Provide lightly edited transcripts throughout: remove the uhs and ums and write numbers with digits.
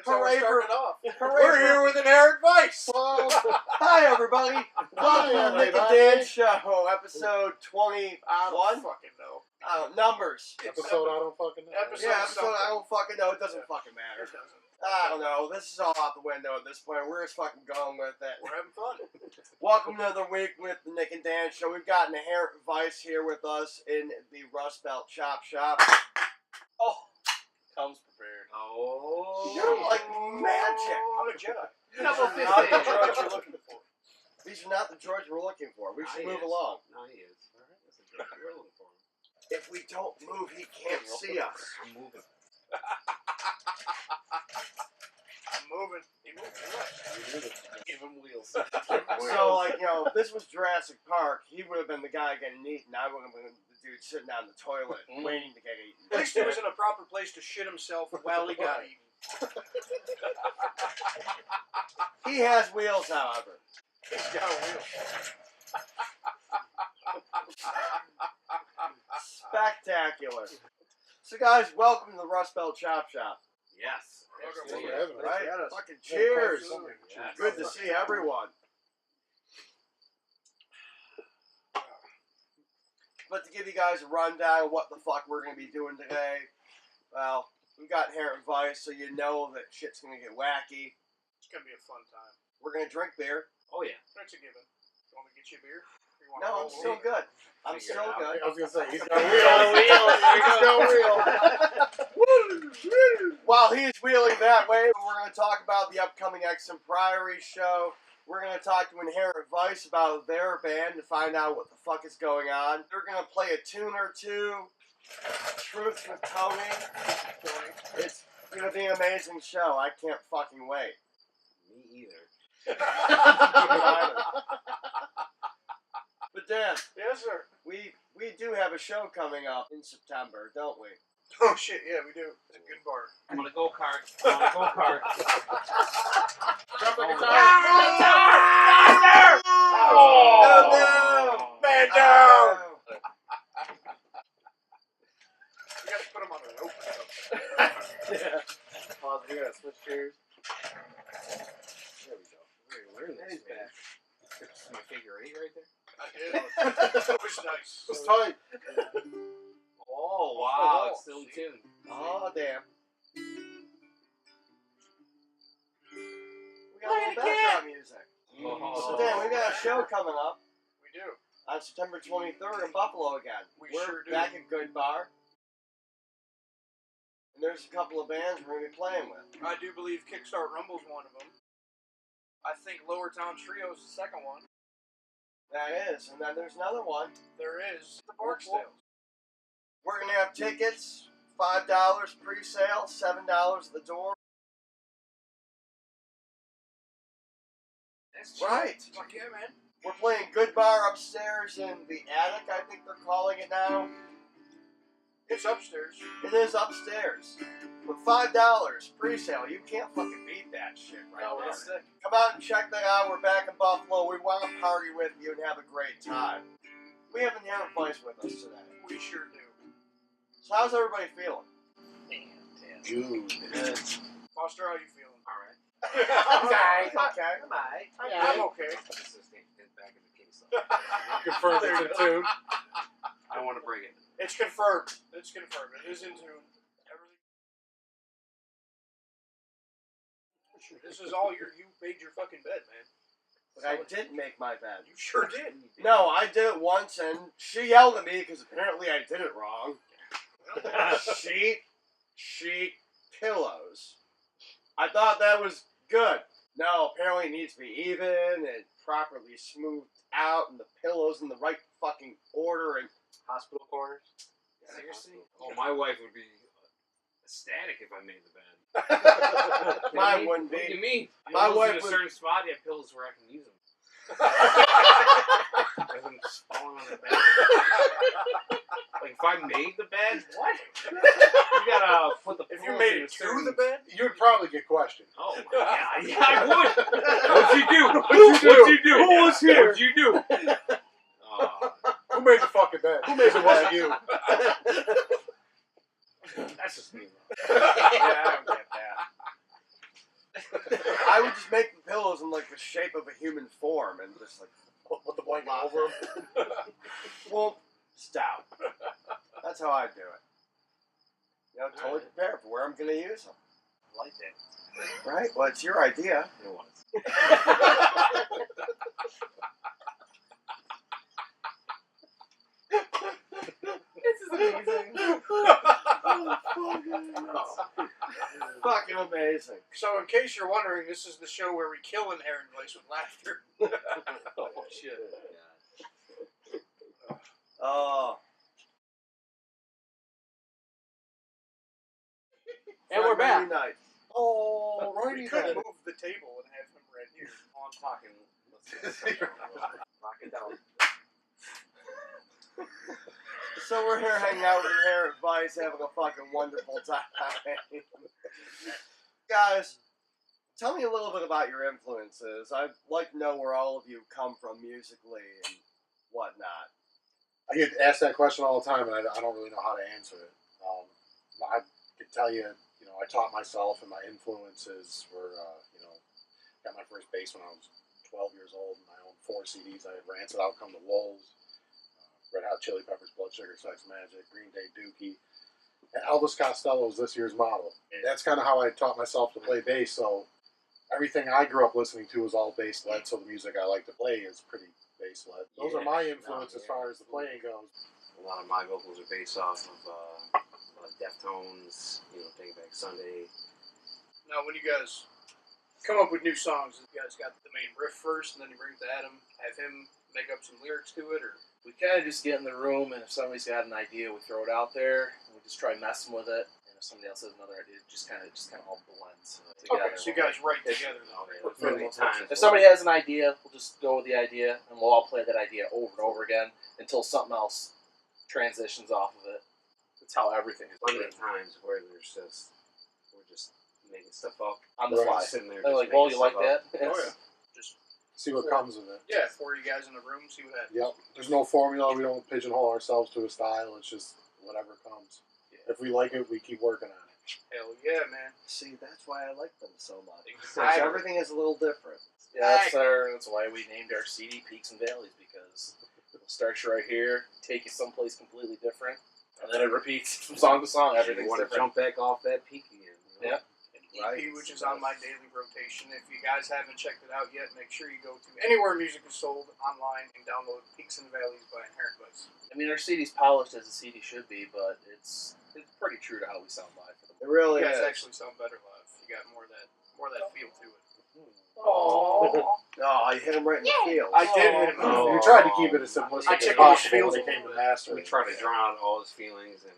That's how we're starting off. We're here with Inherent Vice. Hi, everybody. Welcome to the Nick and Dan Show, episode 21. I don't fucking know. Numbers. Episode I don't fucking know. Episode I don't fucking know. It doesn't fucking matter. It doesn't. I don't know. This is all out the window at this point. We're just fucking going with it. We're having fun. Welcome to another week with the Nick and Dan Show. We've got Inherent Vice here with us in the Rust Belt Chop Shop. Oh, comes prepared. Oh, you're like magic. I'm a Jedi. Number These are not the 15. droids you're looking for. These are not the droids we're looking for. We should move along. No, he is. All right, that's the droid we're looking for. If we don't move, he can't see us. I'm moving. I'm moving. He moving. Give him wheels. So, like, you know, if this was Jurassic Park, he would have been the guy getting eaten. I would have been the dude sitting down in the toilet waiting to get eaten. At least he was in a proper place to shit himself while he got eaten. He has wheels, however. He's got a wheel. Spectacular. So, guys, welcome to the Rust Belt Chop Shop. Yes. Welcome. Yeah. Right? Yes. Fucking cheers. Yes. Good to see everyone. But to give you guys a rundown of what the fuck we're going to be doing today, well, we got Inherent Vice, so you know that shit's going to get wacky. It's going to be a fun time. We're going to drink beer. Oh, yeah. That's a given. You want me to get you a beer? Or you want No, I'm to still good. I'm Figure still it out. good. I was gonna say he's got got wheels. While he's wheeling that way, we're going to talk about the upcoming Exham Priory show. We're going to talk to Inherent Vice about their band to find out what the fuck is going on. We're going to play a tune or two. Truth with Tony. It's going to be an amazing show. I can't fucking wait. Me either. But Dan, Yes, sir. we do have a show coming up in September, don't we? Oh, shit. Yeah, we do. It's a good bar. I'm gonna go kart. I'm gonna go kart. Jump the Oh, guitar. Oh, no! Man down! We got to put him on an open cup. Yeah. Pause. We gotta switch chairs. There we go. We're gonna learn this, man. This is my figure 8 right there. I did. It was nice. It's tight. Oh, wow. Oh, It's still in tune. Oh, damn. We got a little background music. Oh. So, Dan, we got a show coming up We do. on September 23rd in Buffalo again. We We're sure do. back at Good Bar. And there's a couple of bands we're going to be playing with. I do believe Kickstart Rumble's one of them. I think Lower Town Trio's the second one. That is. And then there's another one. There is the Barksdales. We're going to have tickets, $5 pre-sale, $7 at the door. That's cheap. Right. Fuck yeah, man. We're playing Good Bar upstairs in the attic, I think they're calling it now. It's upstairs. It is upstairs. For $5 pre-sale, you can't fucking beat that shit right No, there. it's sick. Come out and check that out. We're back in Buffalo. We want to party with you and have a great time. We have Inherent Vice with us today. We sure do. So how's everybody feeling? Dude. Foster, how you feeling? Alright. Okay. I'm alright. I'm okay. This is back in the case. Confirmed it's in tune. I don't want to break it. It's confirmed. It's confirmed. It is in tune. Everything. This is all you made your fucking bed, man. But I did make my bed. You sure did. No, I did it once, and she yelled at me because apparently I did it wrong. Sheet, pillows. I thought that was good. No, apparently it needs to be even and properly smoothed out, and the pillows in the right fucking order, and Hospital corners? Seriously? Oh, my wife would be ecstatic if I made the bed. mine wouldn't What do you be. mean? My Pillows wife in a would- certain spot, you have pillows where I can use them. Rather than just falling on the bed. Like, if I made the bed, what? You gotta put the If you pillows made in it a to certain... the bed, You would probably get questioned. Oh, my God. Yeah, I would. What'd you do? What'd you do? Who was here? What'd you do? Oh, Who made the fucking bed? Who made it? Wasn't you? that's just me. Yeah, I don't get that. shape of a human form and just like Put the blanket over him. whoop, stout. That's how I do it. You know, totally prepared for where I'm going to use them. I like that. Right? Well, it's your idea. It was. This is amazing. Fucking amazing. So, in case you're wondering, this is the show where we kill inherent vice with laughter. Oh, shit. Oh. And we're back. Night. Oh, We righty could then. move the table and have him right here. Oh, I'm talking. Let's knock it down. So we're here hanging out with Inherent Vice, having a fucking wonderful time. Guys, tell me a little bit about your influences. I'd like to know where all of you come from musically and whatnot. I get asked that question all the time, and I don't really know how to answer it. I could tell you, I taught myself, and my influences were, got my first bass when I was 12 years old, and I owned 4 CDs. I had Rancid, Out Come the Wolves, Red Hot Chili Peppers, Blood Sugar Sex Magic, Green Day, Dookie, and Elvis Costello was this year's model. And that's kind of how I taught myself to play bass. So everything I grew up listening to was all bass led. So the music I like to play is pretty bass led. Those are my influences as far as the playing goes. A lot of my vocals are based off of Deftones, Take Back Sunday. Now, when you guys come up with new songs, you guys got the main riff first, and then you bring it to Adam, have him make up some lyrics to it, or? We kind of just get in the room, and if somebody's got an idea, we throw it out there, and we just try messing with it. And if somebody else has another idea, it just kind of all blends together. Okay, so you guys write together. If somebody has an idea, we'll just go with the idea, and we'll all play that idea over and over again until something else transitions off of it. That's how everything is. Plenty of times where we're just making stuff up On the fly. Sitting there, They're just like, "Oh, making you like stuff that?" Oh, yeah. Just See what comes of it. Yeah, 4 you guys in the room, see what happens. Yep. There's no formula. We don't pigeonhole ourselves to a style. It's just whatever comes. Yeah. If we like it, we keep working on it. Hell yeah, man. See, that's why I like them so much. Exactly. Because everything is a little different. Yeah, that's why we named our CD Peaks and Valleys, because we'll start you right here, take you someplace completely different, and then it repeats from song to song. You Everything's want to different. jump back off that peak again. Yeah. EP, which is on my daily rotation. If you guys haven't checked it out yet, make sure you go to anywhere music is sold online and download Peaks and Valleys by Inherent Vice. I mean, our CD's polished as a CD should be, but it's pretty true to how we sound live. For the It really You guys is. actually sound better live. You got more of that feel to it. Oh, Oh, you hit him right in the field. I did hit him. Oh. We tried to keep it as simplistic I as took possible those when it feels came a to little master. We try to drown out all his feelings and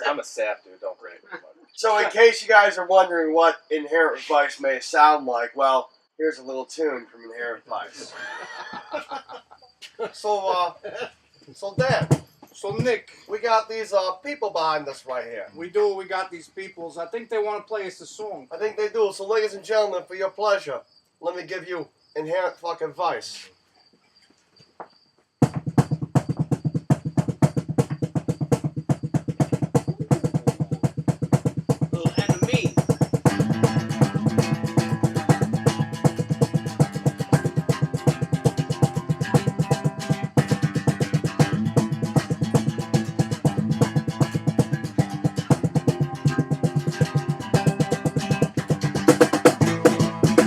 I'm a sap dude. Don't break me. So, in case you guys are wondering what Inherent Vice may sound like, well, here's a little tune from Inherent Vice. So Dan, So, Nick, we got these people behind us right here. we got these peoples. I think they want to play us a song. I think they do. So, ladies and gentlemen, for your pleasure, let me give you Inherent fucking Vice. little enemy.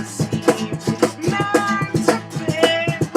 Seems not to fit.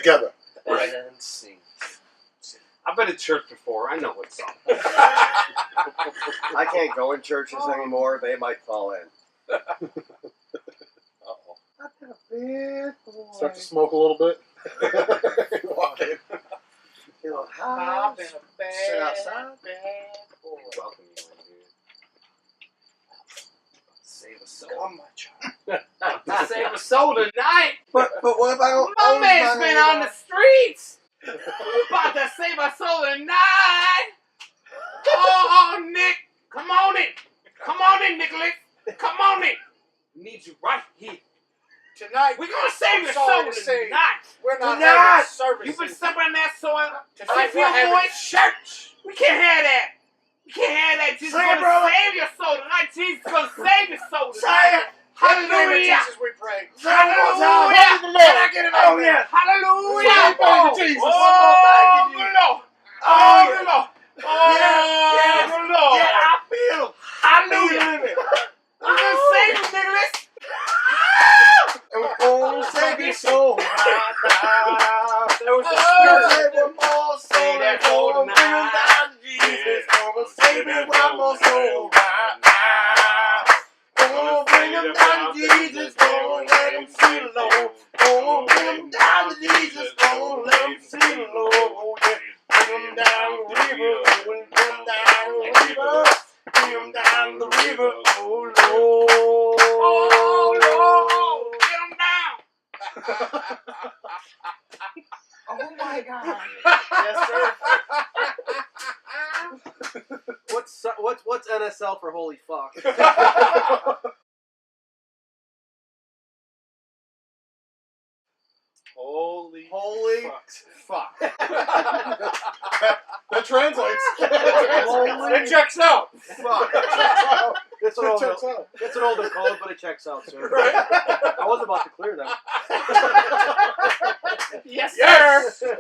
together. Right. And sing. I've been to church before. I know what's up. I can't go in churches anymore. They might fall in. Uh-oh. I've been a big boy. Start to smoke a little bit. Walk in. You know, I've been a sit outside. bad boy. Welcome you in, dude. Save a soul. Come, my child. Save a soul tonight. But what about My man's been on the streets. About to save a soul tonight. Oh, Nick. Come on in. Come on in, Nicholas. Come on in. We need you right here. Tonight, We're going to save your sorry soul to say, tonight. we're not Tonight. having services. You've been stepping on that soil. Tonight If we're your having boys, church. we can't have that. We can't have that. Jesus is Say it, going to brother. save your soul tonight. Jesus is going to save your soul Say tonight. it. In the name of Hallelujah. Jesus, we pray. Hallelujah. Can I get it Oh, on yeah. Hallelujah. One more Jesus. Oh, One more back in you. good Lord. Oh, Oh, yeah. good Lord. Oh, Yeah. good Lord. Yeah, I feel him. Hallelujah. Feel it. We're going to save him, Nicholas. And we're going to save your soul right now. There was a Gonna spirit. save one more soul. Say that Gonna for bring him down to Jesus. Gonna save me one more soul right now. Gonna bring him down to Jesus. Gonna let him see the Lord. Gonna bring him down to Jesus. Gonna let him see the Lord. Oh, yeah. Bring him down the river. Bring him down the river. Bring him down the river. Oh, Lord. Oh, Lord. Get him down. Oh my God. Yes, sir. What's NSL for holy fuck? Holy Fuck. That translates. It checks out. Fuck. That's It checks out. That's an older code, but it checks out, sir. Right? I was about to clear that. Yes, Yes. sir.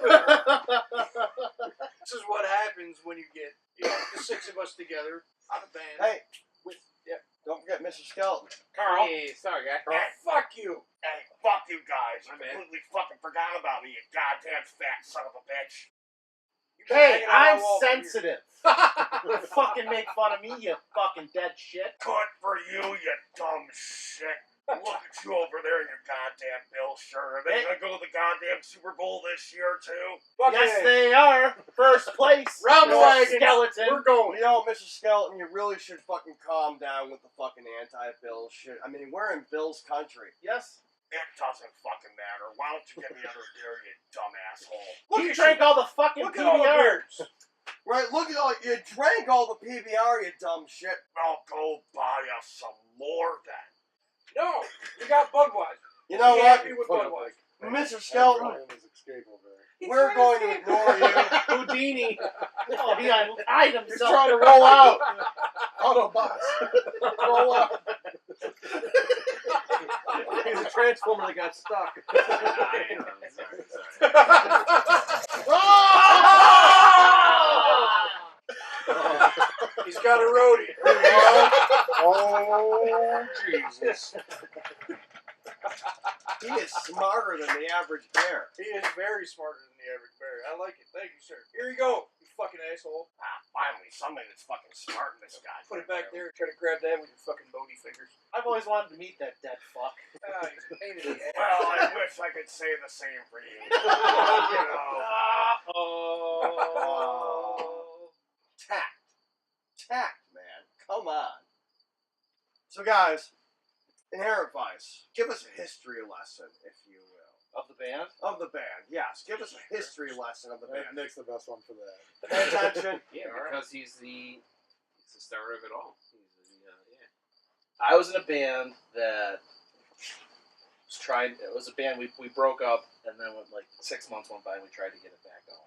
This is what happens when you get, the six of us together on a band. Hey, With, don't forget Mr. Skeleton. Carl. Hey, sorry, guy. Hey, fuck you. Hey, fuck you guys. My bad. Completely fucking forgot about me, you goddamn fat son of a bitch. You've been Hey, hanging on I'm my wall for years. sensitive. Fucking make fun of me, you fucking dead shit. Good for you, you dumb shit. Look at you over there in your goddamn Bill shirt. Are they gonna go to the goddamn Super Bowl this year, too? Fuck Yes, yeah. they are. First place. Round the Mr. wagons. Skeleton. We're going. You know, Mr. Skeleton, you really should fucking calm down with the fucking anti-Bill shit. I mean, we're in Bill's country. Yes. It doesn't fucking matter. Why don't you get me another beer, you dumb asshole? He drank all the fucking Look at all the PBR. beers. Right, look at all, you drank all the PBR, you dumb shit. Well, go buy us some more then. No, we got Budweiser. You know Be what? happy with Budweiser. Mr. Skeleton, His escape over there. we're going to ignore you. Houdini. Oh, he eyed He's himself. trying to roll out. Autobots. Roll out. He's a transformer that got stuck. He's got a roadie. Oh, Jesus. He is smarter than the average bear. He is very smarter than the average bear. I like it. Thank you, sir. Here you go, you fucking asshole. Finally, somebody that's fucking smart in this guy. Put it back there. Try to grab that with your fucking bony fingers. I've always wanted to meet that dead fuck. Ah, he's a pain in the ass. Well, I wish I could say the same for you. You know. Oh. Tact, man. Come on. So, guys, Inherent Vice, give us a history lesson, if you will. Of the band? Of the band, yes. Give us a history lesson of the band. Nick's the best one for that. Pay attention. Yeah, because he's the star of it all. He's the, yeah. I was in a band that was trying. It was a band we broke up, and then when like 6 months went by, and we tried to get it back going.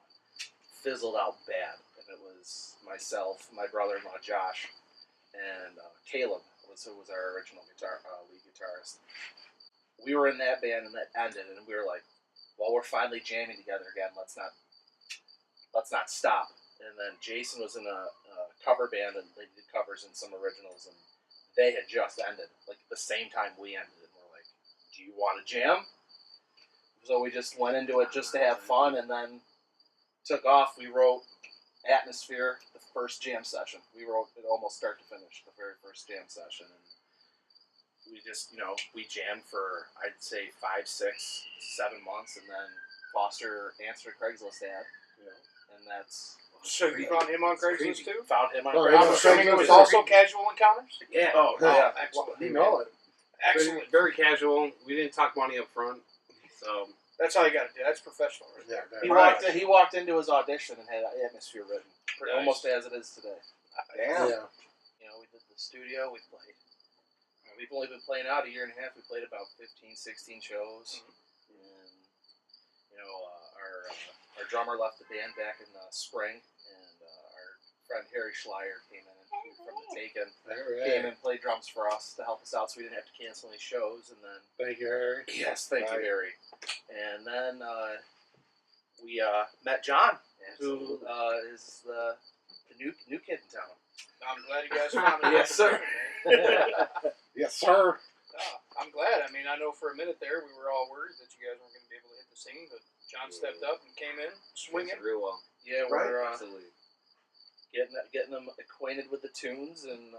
Fizzled out bad, and it was myself, my brother-in-law Josh, and Caleb who was our original lead guitarist. We were in that band, and that ended, and we were like, "Well, we're finally jamming together again. Let's not stop." And then Jason was in a cover band, and they did covers and some originals, and they had just ended, like the same time we ended. And we're like, "Do you want to jam?" It So we just went into it just to have fun, and then took off. We wrote Atmosphere, the first jam session. We wrote it almost start to finish, the very first jam session, and we just, we jammed for, I'd say, 5, 6, 7 months, and then Foster answered a Craigslist ad, and that's... So you found him on Craigslist too? Found him on Oh, I'm Craigslist. assuming it was also casual encounters? Yeah. Oh, yeah. Excellent. You know it. Excellent. Very casual. We didn't talk money up front, so That's how you got to do. That's professional, right? Yeah, there. He walked into his audition and had Atmosphere written, Nice. almost as it is today. Damn. Yeah. We did the studio. We played. We've only been playing out a year and a half. We played about 15, 16 shows, and our drummer left the band back in the spring, and our friend Harry Schleier came in from the Taken. Came and played drums for us to help us out, so we didn't have to cancel any shows. And then Thank you, Harry. yes, thank you, Harry. And then we met John, who is the new kid in town. I'm glad you guys found it. Yes, sir. Yes, sir. I'm glad. I mean, I know for a minute there we were all worried that you guys weren't going to be able to hit the scene, but John stepped up and came in swinging. real well. Yeah, we're Absolutely. getting them acquainted with the tunes and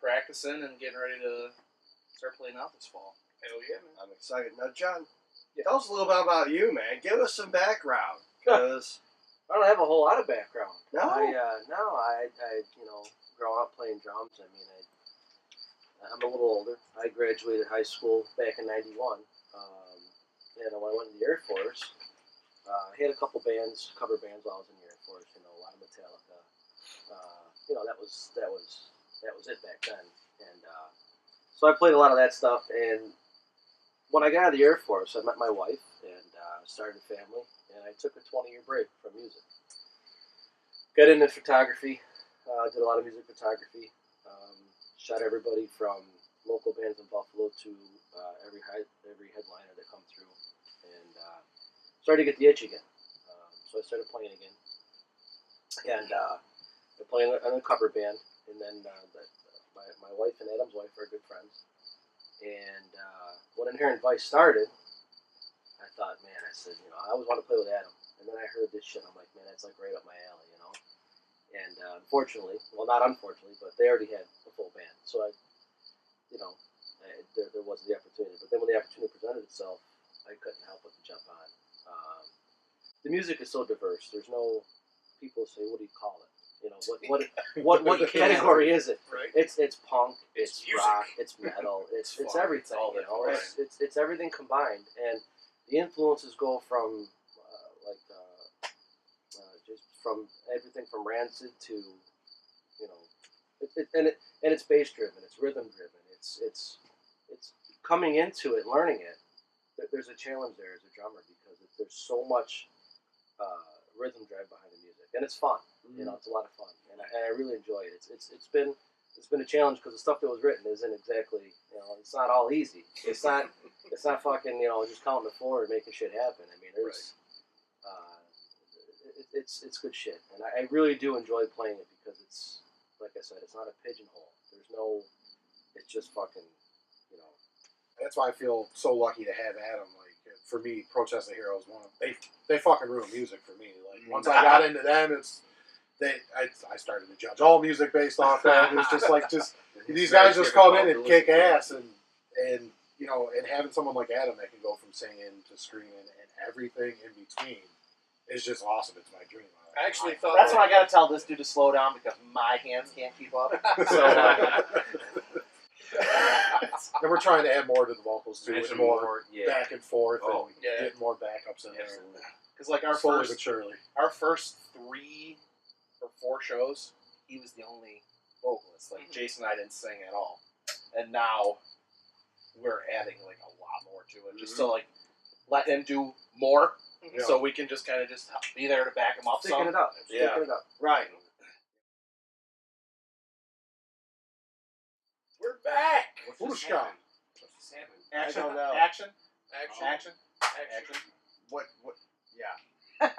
practicing and getting ready to start playing out this fall. Hell yeah, man. I'm excited. Now, John, tell us a little bit about you, man. Give us some background, because I don't have a whole lot of background. No? I growing up playing drums. I mean, I'm a little older. I graduated high school back in '91, and when I went in the Air Force, I had a couple bands, cover bands while I was in the Air Force. A lot of Metallica. That was it back then, and so I played a lot of that stuff. And when I got out of the Air Force, I met my wife and started a family, and I took a 20-year break from music. Got into photography, did a lot of music photography, shot everybody from local bands in Buffalo to every headliner that come through, and started to get the itch again. So I started playing again, and I played in a cover band, and then my wife and Adam's wife are good friends. And when Inherent Vice started, I thought, man, I said, I always want to play with Adam. And then I heard this shit, and I'm like, man, that's like right up my alley, And unfortunately, well, not unfortunately, but they already had a full band. So there wasn't the opportunity. But then when the opportunity presented itself, I couldn't help but to jump on. The music is so diverse. There's no people say, what do you call it? What category is it? Right. It's punk, It's it's music. rock, it's metal, it's fun, everything. it's all different. It's everything combined, and the influences go from just from everything from Rancid to it's bass driven, it's rhythm driven, it's coming into it, learning it. There's a challenge there as a drummer because there's so much rhythm drive behind the music, and it's fun. It's a lot of fun, and I really enjoy it. It's been a challenge because the stuff that was written isn't exactly it's not all easy. It's not fucking just counting to 4 and making shit happen. I mean, there's it's good shit, and I really do enjoy playing it because it's like I said, it's not a pigeonhole. It's just fucking That's why I feel so lucky to have Adam. Like for me, Protest the Heroes they fucking ruin music for me. Like once I got into them, I started to judge all music based off that. It was just these guys just come in and kick ass, and having someone like Adam that can go from singing to screaming and everything in between is just awesome. It's my dream. I actually thought That's when I got to tell this dude to slow down because my hands can't keep up. So, and we're trying to add more to the vocals too, Mention and more more, back and forth, Oh, and yeah. get more backups in Absolutely. because like there. Slowly but surely. our first 3 or 4 shows, he was the only vocalist. Like Jason and I didn't sing at all, and now we're adding like a lot more to it, just to like let him do more, Yeah. so we can just kind of just be there to back him up. sticking it up. Yeah. Sticking it up. right. we're back. Whooshka. I don't know. Action. Action. What? Yeah. We're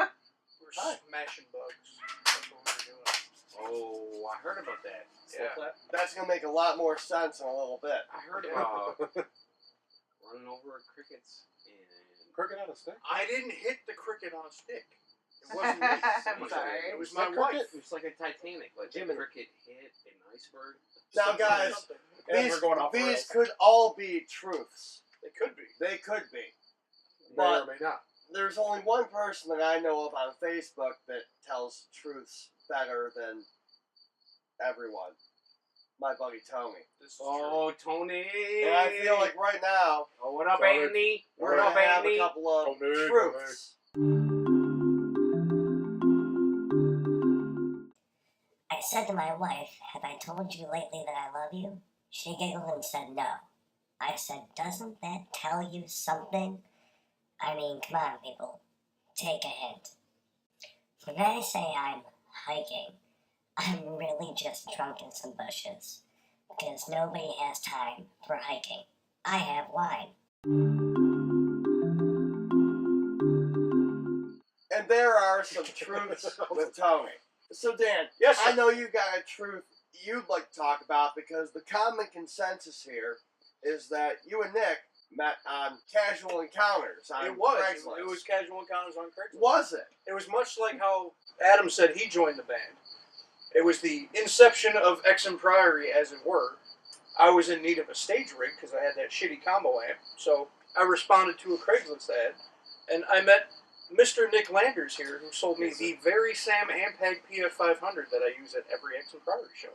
smashing bugs. That's what we're doing. Oh, I heard about that. Yeah. That's gonna make a lot more sense in a little bit. I heard about running over crickets and cricket on a stick? I didn't hit the cricket on a stick. It wasn't me. I'm sorry. It was my Stick wife. cricket? It's like a Titanic. Like Jimmy. cricket hit an iceberg. Now, guys, Yeah, these we're going off the these rails. could all be truths. It could be. They could be. May or But may not. there's only one person that I know of on Facebook that tells truths better than everyone. My buddy Tony. This is Oh, Tony. And I feel like right now Oh, what up, Tony. Andy? we're What up, gonna have a Andy? couple of Tony, truths. I said to my wife, "Have I told you lately that I love you?" She giggled and said no. I said, "Doesn't that tell you something?" I mean, come on, people. Take a hint. When I say I'm hiking, I'm really just drunk in some bushes. Because nobody has time for hiking. I have wine. And there are some truths with Tony. So Dan, Yes, sir. I know you got a truth you'd like to talk about because the common consensus here is that you and Nick met on casual encounters on It was. Craigslist. It was casual encounters on Craigslist. Was it? It was much like how Adam said he joined the band. It was the inception of Exham Priory, as it were. I was in need of a stage rig because I had that shitty combo amp, so I responded to a Craigslist ad, and I met Mr. Nick Landers here, who sold me the very Sam Ampeg PF500 that I use at every Exham Priory show.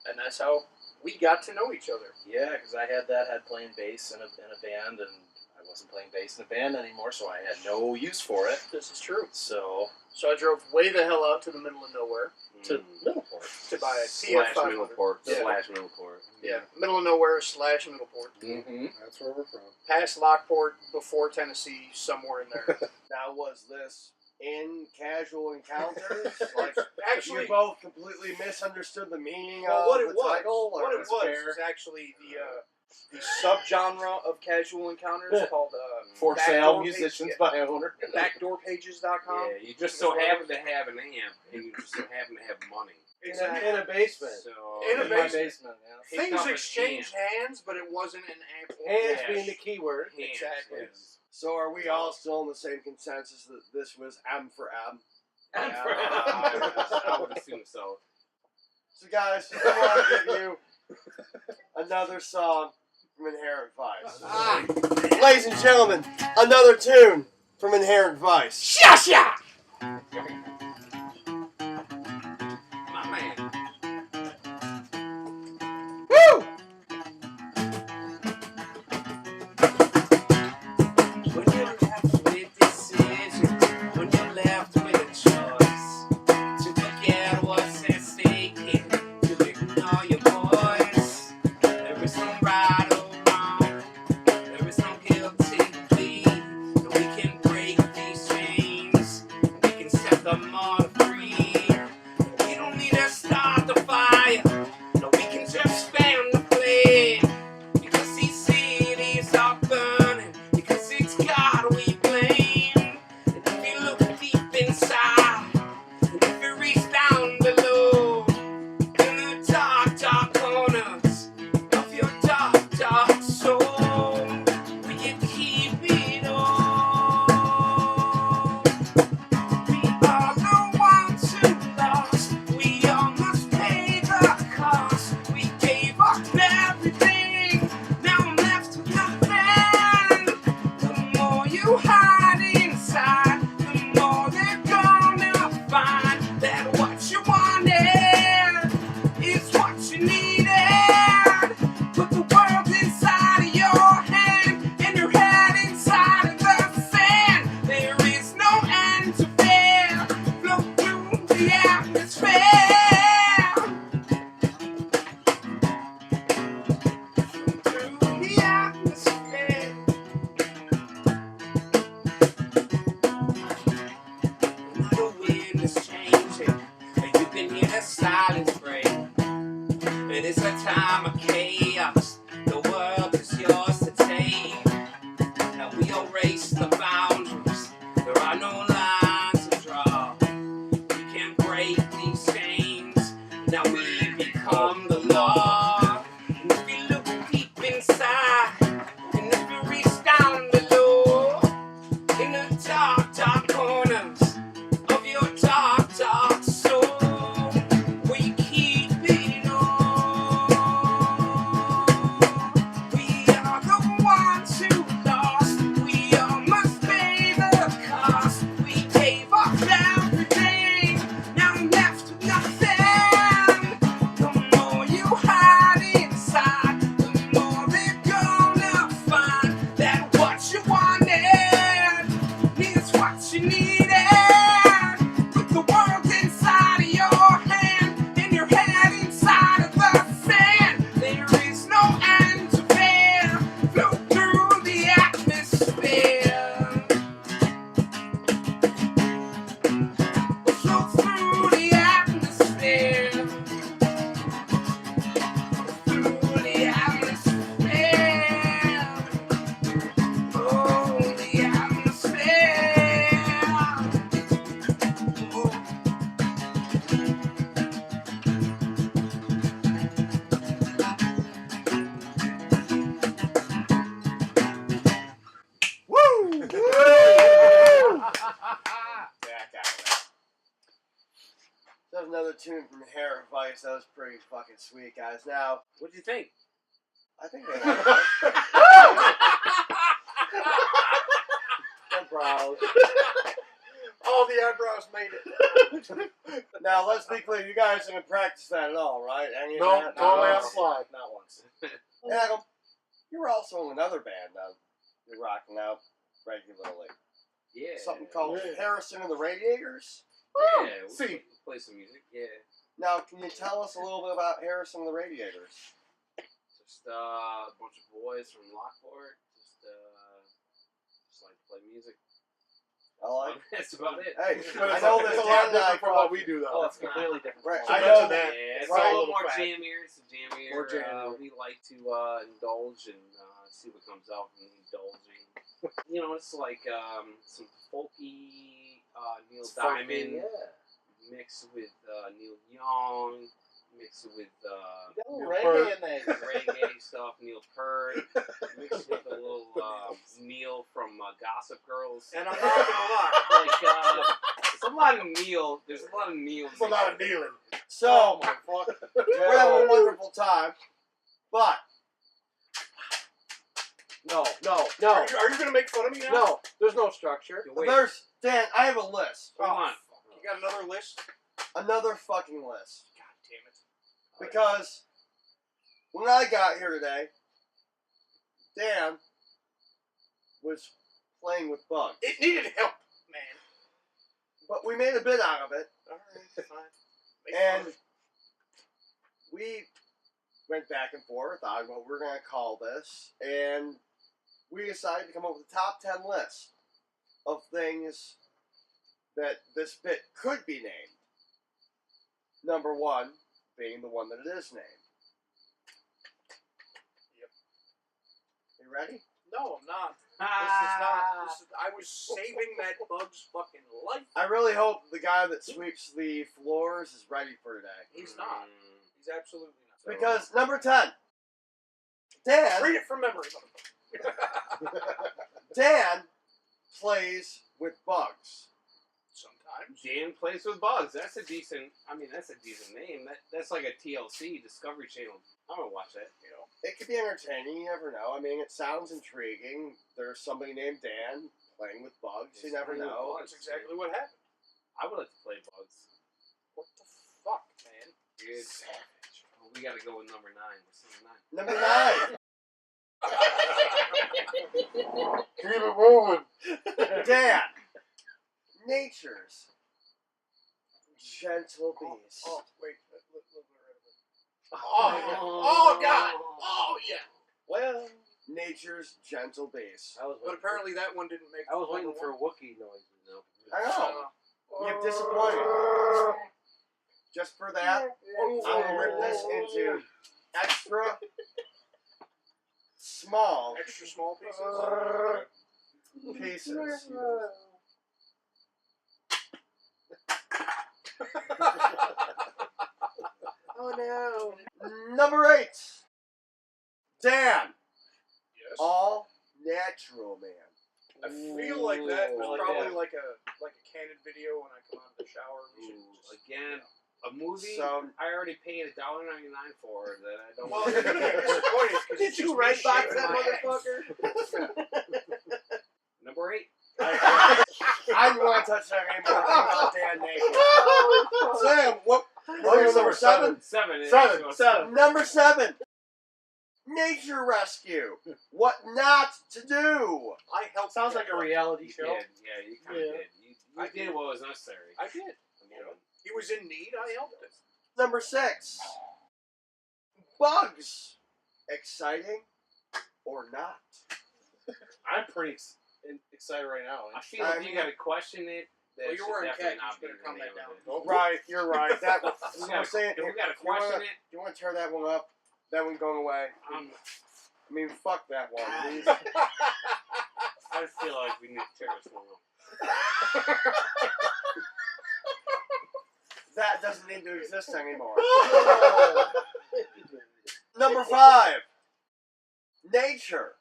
And that's how we got to know each other. Yeah, because I had playing bass in a band, and I wasn't playing bass in a band anymore, so I had no use for it. This is true. So So I drove way the hell out to the middle of nowhere to Middleport. to buy a Slash PF500. Middleport. Yeah. Slash Middleport. Yeah, middle of nowhere / Middleport. Mm-hmm. That's where we're from. Past Lockport, before Tennessee, somewhere in there. Now, was this in casual encounters? Like, Actually, you both completely misunderstood the meaning well, of what the it was, title? Or what it was fair? is actually the subgenre of casual encounters called For backdoor sale, page- musicians yeah, by owner. backdoorpages.com. Yeah, you just so happen to have an amp, and you just so happen to have money. Exactly. In a basement. So In a In my basement. basement, yeah. Pick Things up an exchanged hands, but it wasn't an amp. or Hands cash. being the key word. Hands, Exactly. yes. So are we all still in the same consensus that this was M for M? Yeah, I would assume so. So guys, I want to give you another song from Inherent Vice. Ladies and gentlemen, another tune from Inherent Vice. Shasha! My man. Woo! When you're left with decision, when you're left with a choice to forget what's at stake and to ignore your voice, there is no right or wrong, there is no guilty plea, and we can break these chains, we can set them all free. We don't need to start the fire, no, we can just fan the flame. Because these cities are burning, because it's God we blame. And if you look deep inside, and if you reach down below, in the dark, dark corners of your dark, dark soul, we can keep it all. We are the ones who lost, we all must pay the cost. We gave up everything, now I'm left with nothing. The more you hide inside, the more they're gonna find that what you wanted is what you needed. Put the world inside of your hand and your head inside of the sand. There is no end to fear. Float through the atmosphere. Through the atmosphere. Now the wind is changing, and you can hear the silence break. It is a time of chaos. The world is yours to take. Now we erase the boundaries. There are no lines to draw. We can break these chains. That was another tune from Hair Vice. That was pretty fucking sweet, guys. Now, What'd you think? I think they like it. Eyebrows. All the eyebrows made it. Now, let's be clear. You guys didn't practice that at all, right? Any of No, that? totally No. on the fly. Not once. Adam, you were also in another band that you're rocking out regularly. Yeah. Something called Yeah. Harrison and the Radiators. Yeah. We See. play some music. Yeah. Now, can you tell us a little bit about Harrison and the Radiators? Just a bunch of boys from Lockport. Just like to play music. I like. That's about it. Hey, But I it's know a, this it's a Dan lot and I different from what talked- we do, though. Oh, it's completely different. Right, from I what know we do. that. Yeah, it's Right. a A little little more fact. jammier. It's a jammier. More jammier. We like to indulge and see what comes out from indulging. You know, it's like some folky Neil It's funky, Diamond yeah. mixed with Neil Young, mixed with You got a little Neil reggae Peart. in there. reggae stuff, Neil Peart, mixed with a little Neil from Gossip Girls. And I'm not gonna lie. Like, there's a lot of Neil. There's a lot of Neil. It's a lot of kneeling. So, my fuck. we're having a wonderful time, but No. Are you gonna make fun of me now? No. There's no structure. Wait, there's Dan. I have a list, hold on. You got another list? another fucking list, God damn it. because when I got here today, Dan was playing with bugs, It needed help, man. but we made a bit out of it, Alright, fine. Make and fun. we went back and forth on what we're gonna call this, and we decided to come up with a top 10 list of things that this bit could be named. Number 1 being the one that it is named. Yep. You ready? No, I'm not. I was saving that bug's fucking life. I really hope the guy that sweeps the floors is ready for today. He's not. He's absolutely not. Because number 10, Dan, Read it from memory, motherfucker. Dan plays with bugs. Sometimes. Dan plays with bugs. That's a decent. I mean, that's a decent name. That's like a TLC Discovery Channel. I'm gonna watch that. You know. It could be entertaining, you never know. I mean, it sounds intriguing. There's somebody named Dan playing with bugs, you never Playing with know. bugs. That's exactly what happened. I would like to play bugs. What the fuck, man? Good. Well, we gotta go with number 9. What's number 9? Number 9, Keep it moving. Dan. Nature's gentle beast. Oh, wait. Oh, God. Oh, yeah. Well, Nature's gentle beast. I was But waiting apparently that one didn't make I was waiting number for one. Wookiee noises. No. I know. You've disappointed. Just for that, I'm going to rip this into extra small Extra small pieces. pieces. Oh, no. Number 8, Dan. Yes. All natural man. I feel like that was Ooh, I like probably that. like a candid video when I come out of the shower. We should just, Again, a movie So- I already paid $1.99 for that I don't. Well, you're disappointed because Did you red box that motherfucker? Number 8. I don't want to touch that anymore. I'm not Dan naked. Sam, what? Oh, you're number 7. 7. Seven. Number 7. Nature rescue. What not to do. I helped. Sounds like a reality You show. did. Yeah, you kind of Yeah. did. You did what was necessary. I did. You know. He was in need. I helped him. Number 6. Bugs. Exciting or not? I'm pretty excited right now. I feel like you got to question it. That Well, you're should wearing definitely khakis, not you be better the calm name that of down. it. Right, you're right. That was, If we so we're saying, if we got to you wanna- question it, you want to tear that one up? That one going away? I mean, fuck that one. Please. I feel like we need to tear this one up. That doesn't need to exist anymore. Number 5. Nature.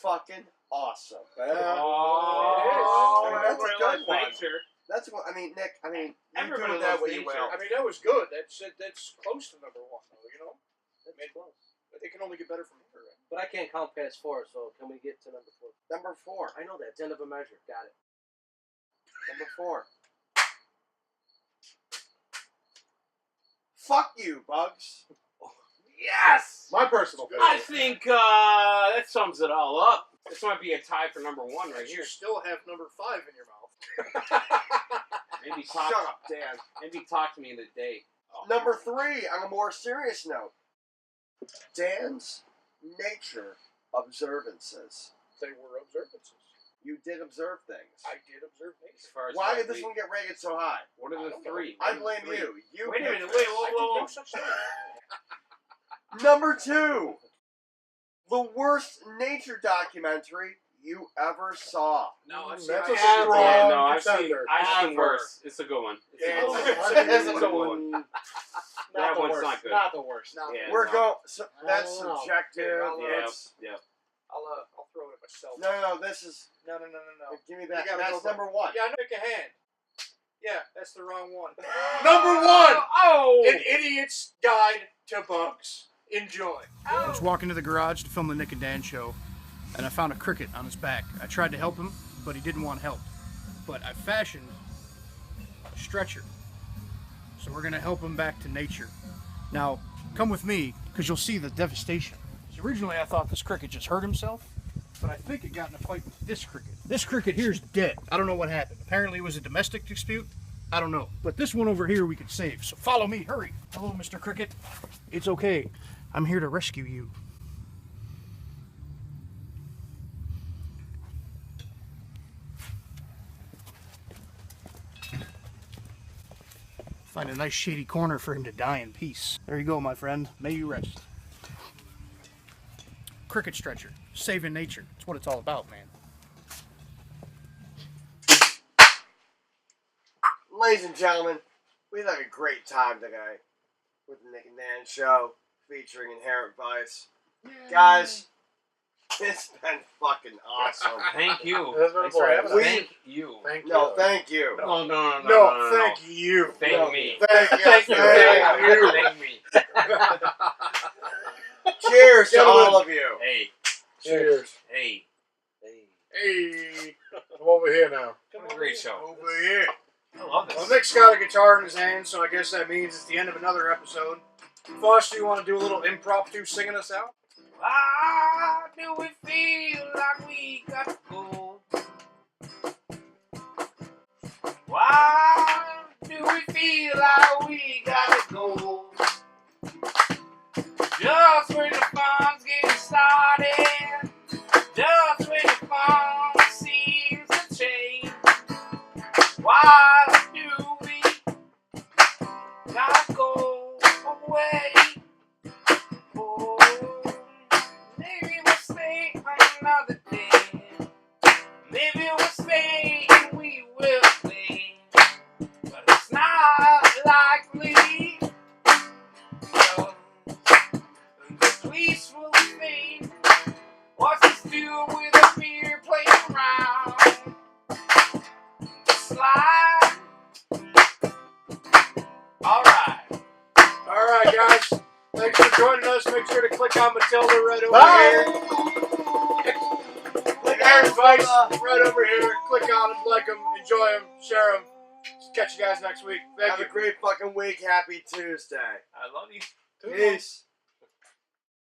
Fucking awesome. Oh, that's a good one. Nature. That's what I mean, Nick. I mean, you do Everybody with that loves what you nature. will. I mean, that was good. That's close to number one, though. You know, That's close. but they can only get better from here. Right? But I can't count past 4, so can we get to number 4? Number 4. I know that. It's end of a measure. Got it. Number 4. Fuck you, Bugs. Yes! My personal I favorite. think that sums it all up. This might be a tie for number 1 right You here. still have number 5 in your mouth. Maybe Shut talk. up, Dan. Maybe talk to me in the day. Number 3, on a more serious note, Dan's nature observances. They were observances. You did observe things. I did observe As nature. far as Why what did this we- one get rated so high? What are I the don't know. 3? I What are the blame 3? you. You Wait a picked minute. this. Wait. I Whoa, did whoa, no whoa. such thing. Number 2, the worst nature documentary you ever saw. No, I've seen. That's I a have- strong Yeah, no, I've contender. seen worse. It's a good one. It's a Yeah, good one. it's a good one. Not That the one's worst. not good. Not the worst. No, Yeah. We're no. going. So, that's I don't know. subjective. Yeah, It's- I'll throw it at myself. No. This is. No. Give me that. You gotta That's go number 1. Yeah, I know. Pick a hand. Yeah, that's the wrong one. Number 1. Oh! An Idiot's Guide to Bugs. Enjoy. I was walking to the garage to film the Nick and Dan show, and I found a cricket on his back. I tried to help him, but he didn't want help. But I fashioned a stretcher. So we're going to help him back to nature. Now, come with me, because you'll see the devastation. So originally I thought this cricket just hurt himself, but I think it got in a fight with this cricket. This cricket here is dead. I don't know what happened. Apparently it was a domestic dispute. I don't know. But this one over here we could save. So follow me. Hurry. Hello, Mr. Cricket. It's okay. I'm here to rescue you. Find a nice shady corner for him to die in peace. There you go, my friend. May you rest. Cricket stretcher. Saving nature. That's what it's all about, man. Ladies and gentlemen, we've had a great time today with the Nick and Dan show featuring Inherent Vice. Guys, it's been fucking awesome. Thank you. That's been Thanks a for pleasure. having us. We- Thank you. Thank you. No, thank you. No, Thank you. Thank No, me. Thank you. Thank you. Thank you. Thank me. Cheers to Gentlemen. all of you. Hey. Cheers. Hey. Hey. I'm over here now. What a great show. Over here. I love this. Well, Nick's got a guitar in his hand, so I guess that means it's the end of another episode. Foster, you want to do a little impromptu singing us out? Why do we feel like we got to go? Why do we feel like we got to go? Just when the fun's getting started, just when the fun seems to change. Why do we gotta go away? Oh, maybe we'll stay another day. Maybe we'll stay and we will stay. But it's not likely. No. The police will think, what's this do with a beer playing around? Slide. Alright, guys. Thanks for joining us. Make sure to click on Matilda right over Bye. here. Click on Vice right over here. Click on them, like them, enjoy them, share them. Catch you guys next week. Thank Have you. a great fucking week. Happy Tuesday. I love you. Peace.